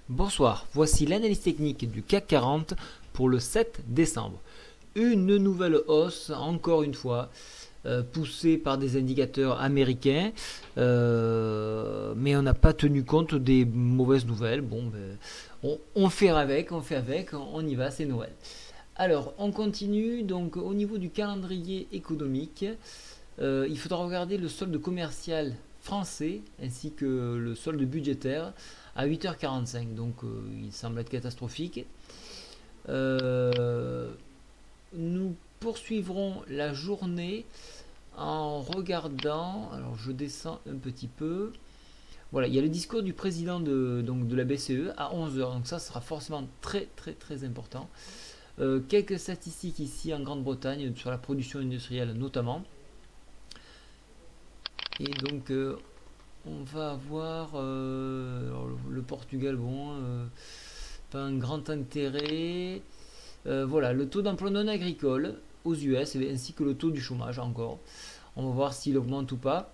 Bonsoir, voici l'analyse technique du CAC 40 pour le 7 décembre. Une nouvelle hausse, encore une fois, poussée par des indicateurs américains, mais on n'a pas tenu compte des mauvaises nouvelles. Bon, on fait avec, on y va, c'est Noël. Alors, on continue, donc au niveau du calendrier économique, il faudra regarder le solde commercial français ainsi que le solde budgétaire à 8h45. Donc il semble être catastrophique. Euh, nous poursuivrons la journée en regardant. Alors je descends un petit peu. Voilà, il y a le discours du président de la BCE à 11h. Donc ça sera forcément très très très important. Quelques statistiques ici en Grande-Bretagne sur la production industrielle notamment. Et donc on va avoir le Portugal, bon, pas un grand intérêt. Voilà, le taux d'emploi non agricole aux US ainsi que le taux du chômage encore. On va voir s'il augmente ou pas.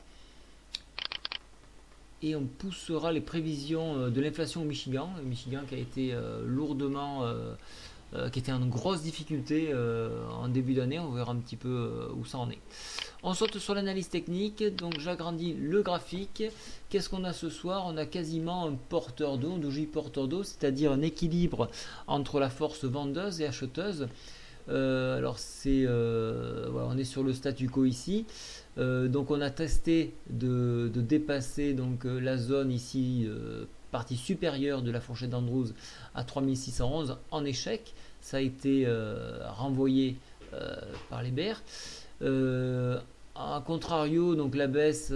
Et on poussera les prévisions de l'inflation au Michigan. Le Michigan qui a été lourdement, qui était en grosse difficulté en début d'année. On verra un petit peu où ça en est. On saute sur l'analyse technique, donc j'agrandis le graphique. Qu'est-ce qu'on a ce soir? On a quasiment un porteur d'eau, un doji porteur d'eau, c'est-à-dire un équilibre entre la force vendeuse et acheteuse. Alors voilà, on est sur le statu quo ici. Donc on a testé de dépasser donc, la zone ici, partie supérieure de la fourchette d'Andrews à 3611 en échec. Ça a été renvoyé par les bears. A contrario, donc la baisse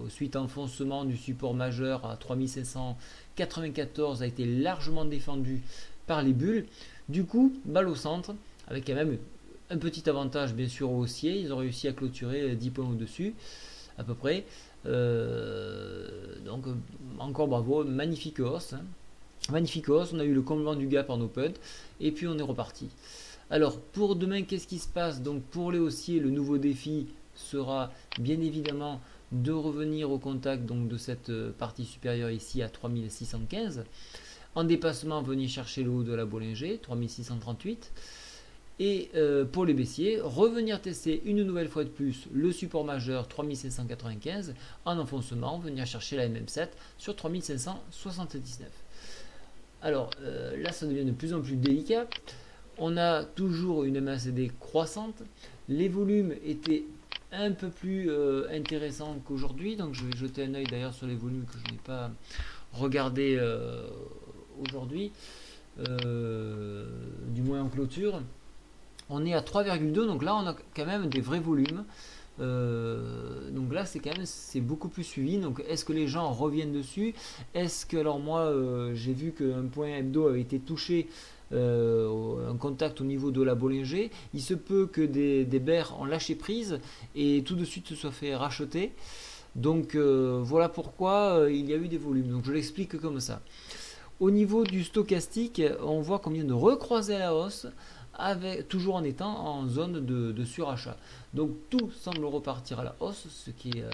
suite enfoncement du support majeur à 3594 a été largement défendue par les bulles. Du coup, balle au centre, avec quand même un petit avantage bien sûr au haussier. Ils ont réussi à clôturer 10 points au-dessus, à peu près. Donc encore bravo, magnifique hausse. Magnifique hausse, on a eu le comblement du gap en open, et puis on est reparti. Alors pour demain, qu'est-ce qui se passe? Donc pour les haussiers, le nouveau défi sera bien évidemment de revenir au contact donc, de cette partie supérieure ici à 3615. En dépassement, venir chercher le haut de la Bollinger, 3638. Et pour les baissiers, revenir tester une nouvelle fois de plus le support majeur 3595. En enfoncement, venir chercher la MM7 sur 3579. Alors là, ça devient de plus en plus délicat. On a toujours une MACD croissante. Les volumes étaient un peu plus intéressants qu'aujourd'hui. Donc je vais jeter un œil d'ailleurs sur les volumes que je n'ai pas regardé aujourd'hui. Du moins en clôture. On est à 3,2. Donc là on a quand même des vrais volumes. Donc là c'est beaucoup plus suivi. Donc est-ce que les gens reviennent dessus? Est-ce que alors moi j'ai vu qu'un point hebdo avait été touché, un contact au niveau de la Bollinger. Il se peut que des bears ont lâché prise et tout de suite se soient fait racheter. Donc voilà pourquoi il y a eu des volumes. Donc je l'explique comme ça. Au niveau du stochastique, on voit combien de recroiser à la hausse, toujours en étant en zone de surachat. Donc tout semble repartir à la hausse, ce qui est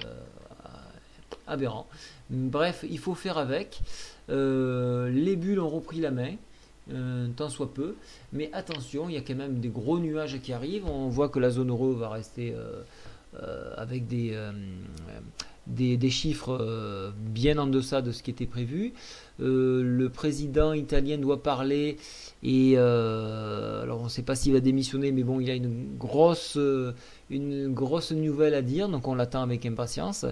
aberrant. Bref, il faut faire avec. Les bulles ont repris la main. Tant soit peu, mais attention, il y a quand même des gros nuages qui arrivent. On voit que la zone euro va rester avec des chiffres bien en deçà de ce qui était prévu. Le président italien doit parler et alors on ne sait pas s'il va démissionner, mais bon, il y a une grosse nouvelle à dire, donc on l'attend avec impatience.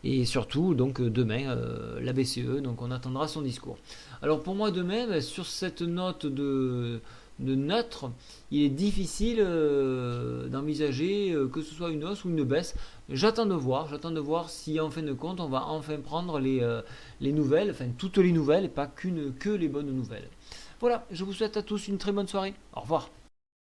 Et surtout, donc demain, la BCE, donc on attendra son discours. Alors pour moi, demain, sur cette note de neutre, il est difficile d'envisager que ce soit une hausse ou une baisse. J'attends de voir si en fin de compte, on va enfin prendre les nouvelles, enfin toutes les nouvelles, et pas que les bonnes nouvelles. Voilà, je vous souhaite à tous une très bonne soirée. Au revoir.